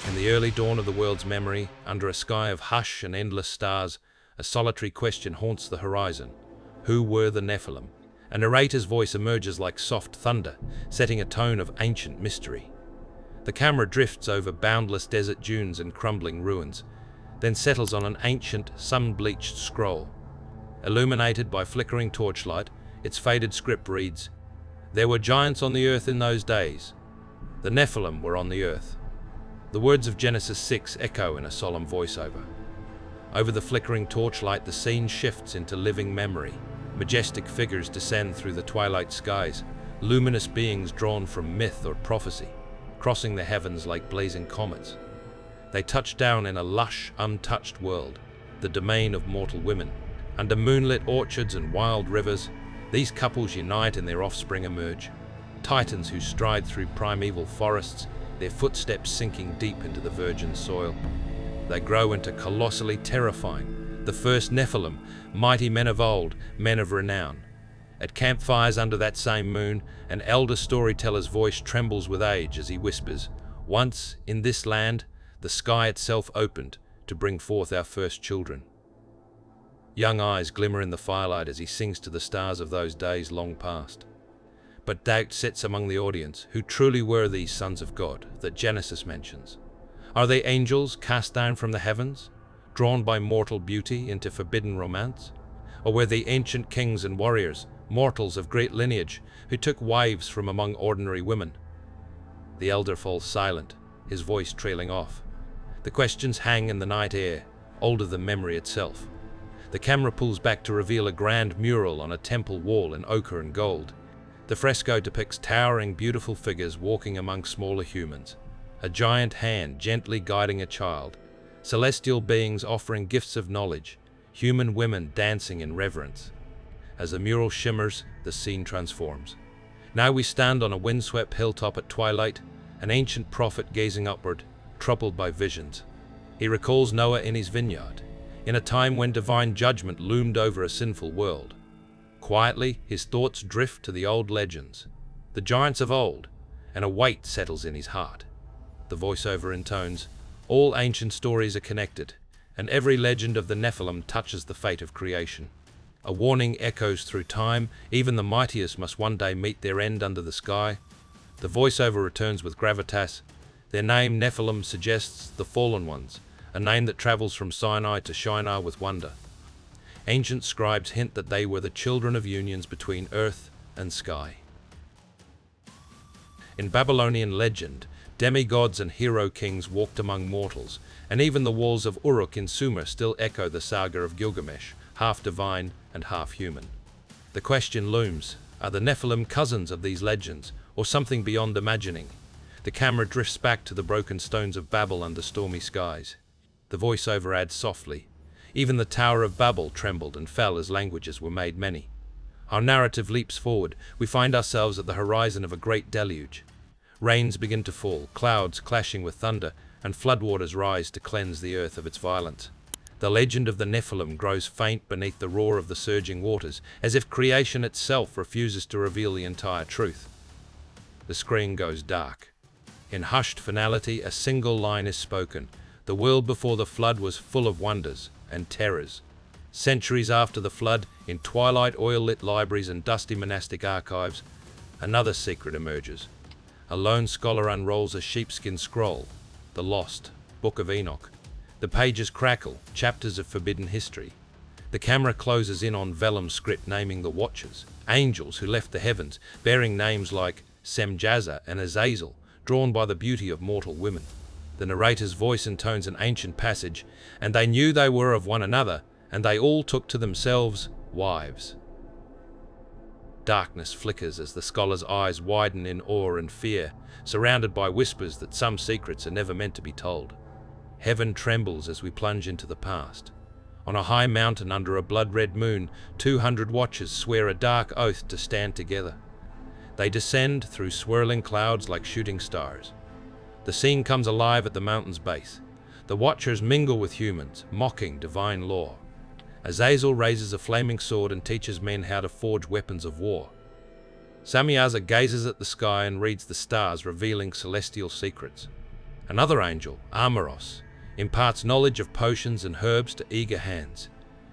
In the early dawn of the world's memory, under a sky of hush and endless stars, a solitary question haunts the horizon. Who were the Nephilim? A narrator's voice emerges like soft thunder, setting a tone of ancient mystery. The camera drifts over boundless desert dunes and crumbling ruins, then settles on an ancient, sun-bleached scroll. Illuminated by flickering torchlight, its faded script reads, "There were giants on the earth in those days. The Nephilim were on the earth." The words of Genesis 6 echo in a solemn voiceover. Over the flickering torchlight, the scene shifts into living memory. Majestic figures descend through the twilight skies, luminous beings drawn from myth or prophecy, crossing the heavens like blazing comets. They touch down in a lush, untouched world, the domain of mortal women. Under moonlit orchards and wild rivers, these couples unite and their offspring emerge. Titans who stride through primeval forests, their footsteps sinking deep into the virgin soil. They grow into colossally terrifying, the first Nephilim, mighty men of old, men of renown. At campfires under that same moon, an elder storyteller's voice trembles with age as he whispers, "Once, in this land, the sky itself opened to bring forth our first children." Young eyes glimmer in the firelight as he sings to the stars of those days long past. But doubt sits among the audience. Who truly were these sons of God that Genesis mentions? Are they angels cast down from the heavens, drawn by mortal beauty into forbidden romance? Or were they ancient kings and warriors, mortals of great lineage, who took wives from among ordinary women? The elder falls silent, his voice trailing off. The questions hang in the night air, older than memory itself. The camera pulls back to reveal a grand mural on a temple wall in ochre and gold. The fresco depicts towering, beautiful figures walking among smaller humans, a giant hand gently guiding a child, celestial beings offering gifts of knowledge, human women dancing in reverence. As the mural shimmers, the scene transforms. Now we stand on a windswept hilltop at twilight, an ancient prophet gazing upward, troubled by visions. He recalls Noah in his vineyard, in a time when divine judgment loomed over a sinful world. Quietly, his thoughts drift to the old legends, the giants of old, and a weight settles in his heart. The voiceover intones, "All ancient stories are connected, and every legend of the Nephilim touches the fate of creation." A warning echoes through time, even the mightiest must one day meet their end under the sky. The voiceover returns with gravitas. Their name, Nephilim, suggests the fallen ones, a name that travels from Sinai to Shinar with wonder. Ancient scribes hint that they were the children of unions between earth and sky. In Babylonian legend, demigods and hero kings walked among mortals, and even the walls of Uruk in Sumer still echo the saga of Gilgamesh, half divine and half human. The question looms, are the Nephilim cousins of these legends, or something beyond imagining? The camera drifts back to the broken stones of Babel under stormy skies. The voiceover adds softly, "Even the Tower of Babel trembled and fell as languages were made many." Our narrative leaps forward. We find ourselves at the horizon of a great deluge. Rains begin to fall, clouds clashing with thunder, and floodwaters rise to cleanse the earth of its violence. The legend of the Nephilim grows faint beneath the roar of the surging waters, as if creation itself refuses to reveal the entire truth. The screen goes dark. In hushed finality, a single line is spoken. The world before the flood was full of wonders and terrors. Centuries after the flood, in twilight oil-lit libraries and dusty monastic archives, another secret emerges. A lone scholar unrolls a sheepskin scroll, the lost Book of Enoch. The pages crackle, chapters of forbidden history. The camera closes in on vellum script naming the Watchers, angels who left the heavens, bearing names like Semjaza and Azazel, drawn by the beauty of mortal women. The narrator's voice intones an ancient passage, "And they knew they were of one another, and they all took to themselves wives." Darkness flickers as the scholar's eyes widen in awe and fear, surrounded by whispers that some secrets are never meant to be told. Heaven trembles as we plunge into the past. On a high mountain under a blood-red moon, 200 watchers swear a dark oath to stand together. They descend through swirling clouds like shooting stars. The scene comes alive at the mountain's base. The Watchers mingle with humans, mocking divine law. Azazel raises a flaming sword and teaches men how to forge weapons of war. Samyaza gazes at the sky and reads the stars, revealing celestial secrets. Another angel, Armoros, imparts knowledge of potions and herbs to eager hands.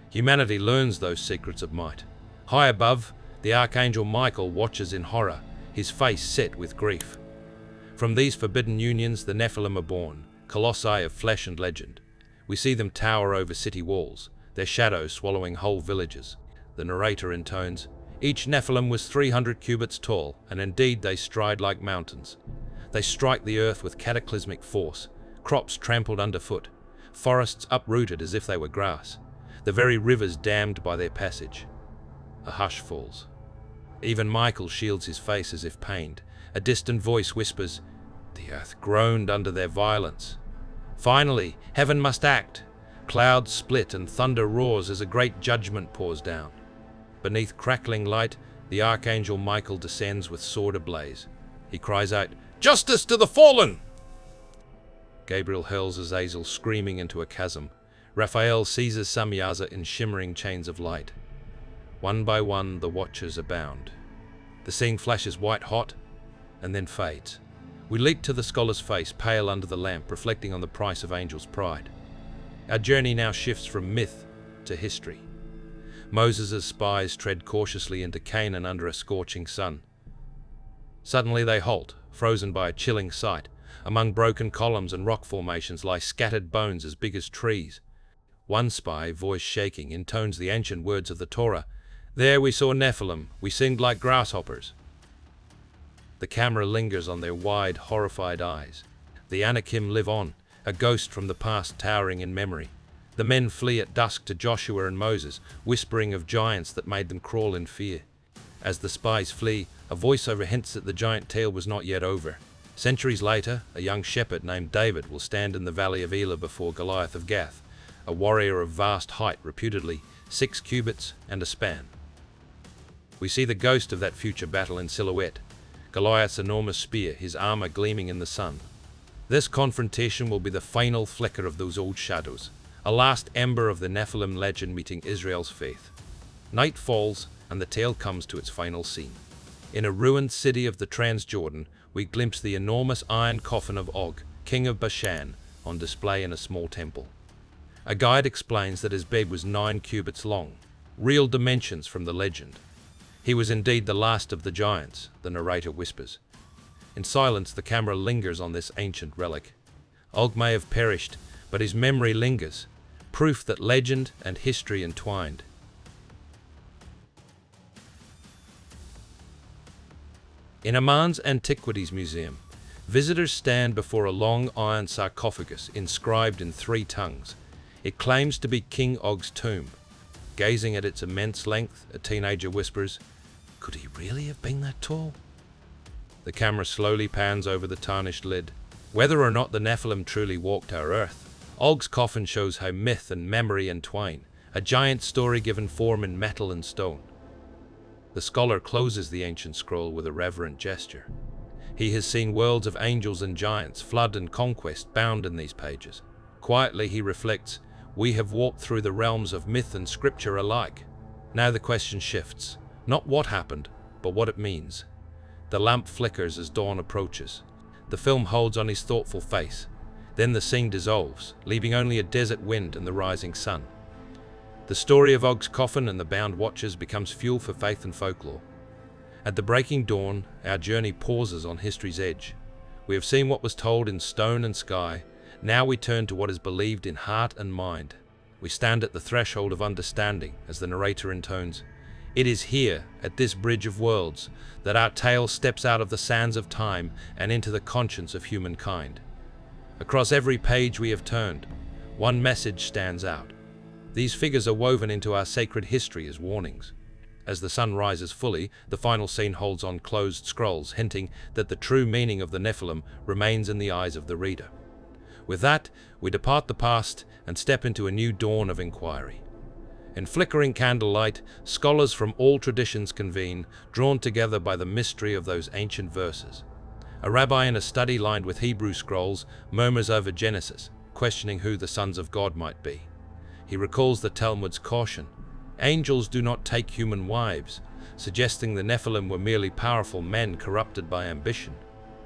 Humanity learns those secrets of might. High above, the archangel Michael watches in horror, his face set with grief. From these forbidden unions the Nephilim are born, colossi of flesh and legend. We see them tower over city walls, their shadows swallowing whole villages. The narrator intones, "Each Nephilim was 300 cubits tall, and indeed they stride like mountains. They strike the earth with cataclysmic force, crops trampled underfoot, forests uprooted as if they were grass, the very rivers dammed by their passage." A hush falls. Even Michael shields his face as if pained. A distant voice whispers, "The earth groaned under their violence. Finally, heaven must act. Clouds split and thunder roars as a great judgment pours down." Beneath crackling light, the archangel Michael descends with sword ablaze. He cries out, "Justice to the fallen!" Gabriel hurls Azazel screaming into a chasm. Raphael seizes Samyaza in shimmering chains of light. One by one, the watchers are bound. The scene flashes white-hot and then fades. We leap to the scholar's face, pale under the lamp, reflecting on the price of angels' pride. Our journey now shifts from myth to history. Moses' spies tread cautiously into Canaan under a scorching sun. Suddenly they halt, frozen by a chilling sight. Among broken columns and rock formations lie scattered bones as big as trees. One spy, voice shaking, intones the ancient words of the Torah. "There we saw Nephilim, we singed like grasshoppers." The camera lingers on their wide, horrified eyes. The Anakim live on, a ghost from the past towering in memory. The men flee at dusk to Joshua and Moses, whispering of giants that made them crawl in fear. As the spies flee, a voiceover hints that the giant tale was not yet over. Centuries later, a young shepherd named David will stand in the valley of Elah before Goliath of Gath, a warrior of vast height, reputedly 6 cubits and a span. We see the ghost of that future battle in silhouette, Goliath's enormous spear, his armor gleaming in the sun. This confrontation will be the final flicker of those old shadows, a last ember of the Nephilim legend meeting Israel's faith. Night falls, and the tale comes to its final scene. In a ruined city of the Transjordan, we glimpse the enormous iron coffin of Og, king of Bashan, on display in a small temple. A guide explains that his bed was 9 cubits long, real dimensions from the legend. He was indeed the last of the giants, the narrator whispers. In silence, the camera lingers on this ancient relic. Og may have perished, but his memory lingers, proof that legend and history entwined. In Amman's Antiquities Museum, visitors stand before a long iron sarcophagus inscribed in 3 tongues. It claims to be King Og's tomb. Gazing at its immense length, a teenager whispers, "Could he really have been that tall?" The camera slowly pans over the tarnished lid. Whether or not the Nephilim truly walked our earth, Og's coffin shows how myth and memory entwine, a giant story given form in metal and stone. The scholar closes the ancient scroll with a reverent gesture. He has seen worlds of angels and giants, flood and conquest bound in these pages. Quietly he reflects, we have walked through the realms of myth and scripture alike. Now the question shifts, not what happened, but what it means. The lamp flickers as dawn approaches. The film holds on his thoughtful face. Then the scene dissolves, leaving only a desert wind and the rising sun. The story of Og's coffin and the bound watchers becomes fuel for faith and folklore. At the breaking dawn, our journey pauses on history's edge. We have seen what was told in stone and sky. Now we turn to what is believed in heart and mind. We stand at the threshold of understanding as the narrator intones, "It is here, at this bridge of worlds, that our tale steps out of the sands of time and into the conscience of humankind." Across every page we have turned, one message stands out. These figures are woven into our sacred history as warnings. As the sun rises fully, the final scene holds on closed scrolls, hinting that the true meaning of the Nephilim remains in the eyes of the reader. With that, we depart the past and step into a new dawn of inquiry. In flickering candlelight, scholars from all traditions convene, drawn together by the mystery of those ancient verses. A rabbi in a study lined with Hebrew scrolls murmurs over Genesis, questioning who the sons of God might be. He recalls the Talmud's caution, "Angels do not take human wives," suggesting the Nephilim were merely powerful men corrupted by ambition.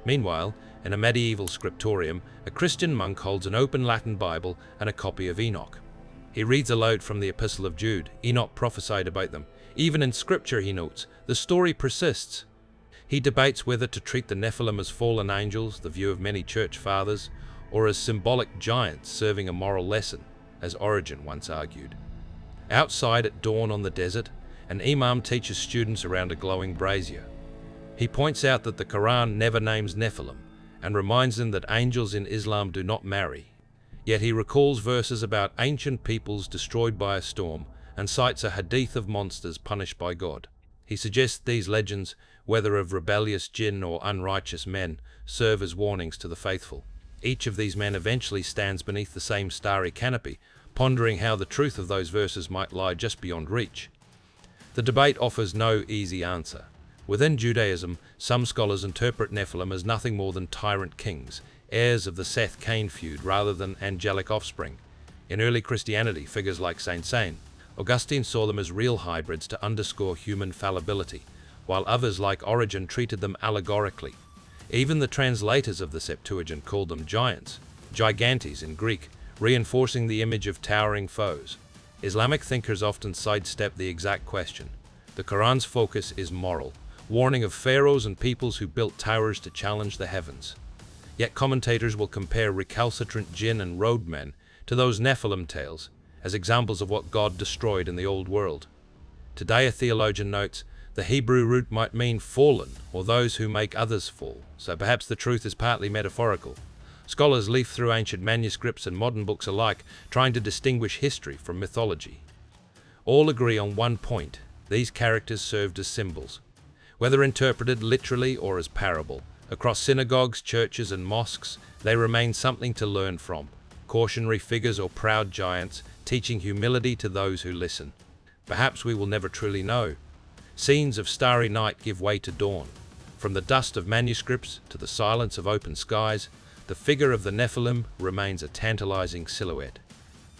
Meanwhile, in a medieval scriptorium, a Christian monk holds an open Latin Bible and a copy of Enoch. He reads aloud from the Epistle of Jude. Enoch prophesied about them. Even in Scripture, he notes, the story persists. He debates whether to treat the Nephilim as fallen angels, the view of many church fathers, or as symbolic giants serving a moral lesson, as Origen once argued. Outside at dawn on the desert, an imam teaches students around a glowing brazier. He points out that the Quran never names Nephilim, and reminds them that angels in Islam do not marry. Yet he recalls verses about ancient peoples destroyed by a storm, and cites a hadith of monsters punished by God. He suggests these legends, whether of rebellious jinn or unrighteous men, serve as warnings to the faithful. Each of these men eventually stands beneath the same starry canopy, pondering how the truth of those verses might lie just beyond reach. The debate offers no easy answer. Within Judaism, some scholars interpret Nephilim as nothing more than tyrant kings, heirs of the Seth-Cain feud rather than angelic offspring. In early Christianity, figures like Saint Augustine saw them as real hybrids to underscore human fallibility, while others like Origen treated them allegorically. Even the translators of the Septuagint called them giants, gigantes in Greek, reinforcing the image of towering foes. Islamic thinkers often sidestep the exact question. The Quran's focus is moral, warning of pharaohs and peoples who built towers to challenge the heavens. Yet commentators will compare recalcitrant jinn and roadmen to those Nephilim tales as examples of what God destroyed in the old world. Today, a theologian notes, the Hebrew root might mean fallen, or those who make others fall, so perhaps the truth is partly metaphorical. Scholars leaf through ancient manuscripts and modern books alike, trying to distinguish history from mythology. All agree on one point: these characters served as symbols. Whether interpreted literally or as parable, across synagogues, churches, and mosques, they remain something to learn from. Cautionary figures or proud giants, teaching humility to those who listen. Perhaps we will never truly know. Scenes of starry night give way to dawn. From the dust of manuscripts to the silence of open skies, the figure of the Nephilim remains a tantalizing silhouette.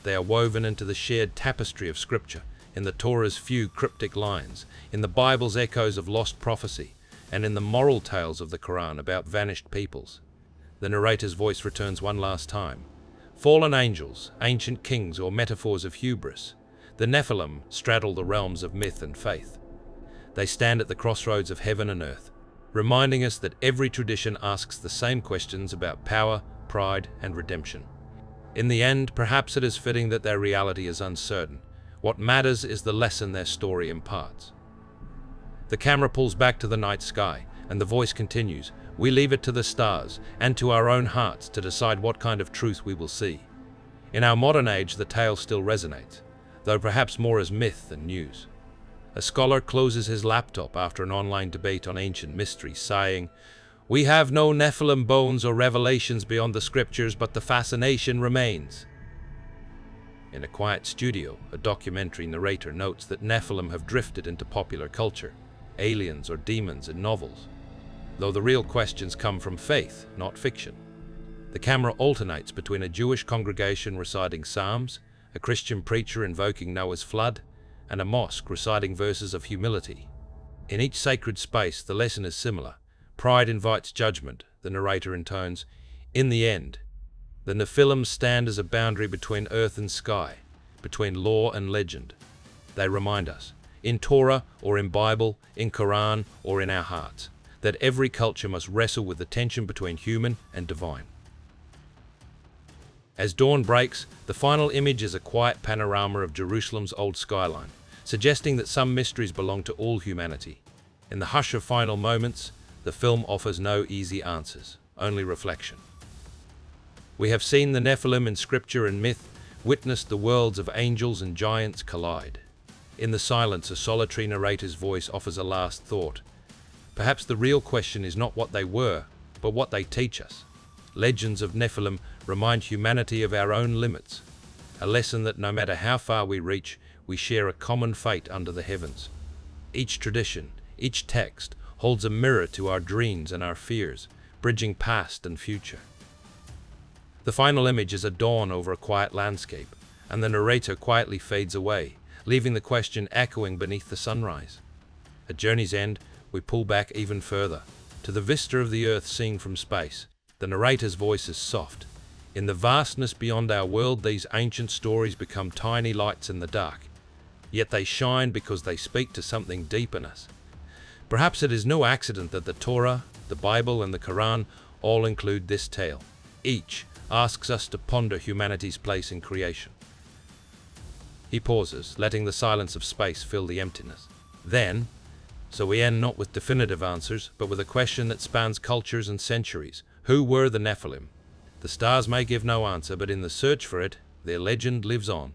They are woven into the shared tapestry of Scripture, in the Torah's few cryptic lines, in the Bible's echoes of lost prophecy, and in the moral tales of the Quran about vanished peoples. The narrator's voice returns one last time. Fallen angels, ancient kings, or metaphors of hubris, the Nephilim straddle the realms of myth and faith. They stand at the crossroads of heaven and earth, reminding us that every tradition asks the same questions about power, pride, and redemption. In the end, perhaps it is fitting that their reality is uncertain. What matters is the lesson their story imparts. The camera pulls back to the night sky, and the voice continues, "We leave it to the stars, and to our own hearts to decide what kind of truth we will see." In our modern age, the tale still resonates, though perhaps more as myth than news. A scholar closes his laptop after an online debate on ancient mysteries, sighing, "We have no Nephilim bones or revelations beyond the scriptures, but the fascination remains." In a quiet studio, a documentary narrator notes that Nephilim have drifted into popular culture, aliens or demons in novels, though the real questions come from faith, not fiction. The camera alternates between a Jewish congregation reciting psalms, a Christian preacher invoking Noah's flood, and a mosque reciting verses of humility. In each sacred space, the lesson is similar. Pride invites judgment, the narrator intones. In the end, the Nephilim stand as a boundary between earth and sky, between law and legend. They remind us, in Torah or in Bible, in Quran or in our hearts, that every culture must wrestle with the tension between human and divine. As dawn breaks, the final image is a quiet panorama of Jerusalem's old skyline, suggesting that some mysteries belong to all humanity. In the hush of final moments, the film offers no easy answers, only reflection. We have seen the Nephilim in scripture and myth, witnessed the worlds of angels and giants collide. In the silence, a solitary narrator's voice offers a last thought. Perhaps the real question is not what they were, but what they teach us. Legends of Nephilim remind humanity of our own limits, a lesson that no matter how far we reach, we share a common fate under the heavens. Each tradition, each text, holds a mirror to our dreams and our fears, bridging past and future. The final image is a dawn over a quiet landscape, and the narrator quietly fades away, leaving the question echoing beneath the sunrise. At journey's end, we pull back even further. to the vista of the earth seen from space. The narrator's voice is soft. In the vastness beyond our world, these ancient stories become tiny lights in the dark. Yet they shine because they speak to something deep in us. Perhaps it is no accident that the Torah, the Bible, and the Quran all include this tale. Each asks us to ponder humanity's place in creation. He pauses, letting the silence of space fill the emptiness. Then, so we end not with definitive answers, but with a question that spans cultures and centuries. Who were the Nephilim? The stars may give no answer, but in the search for it, their legend lives on.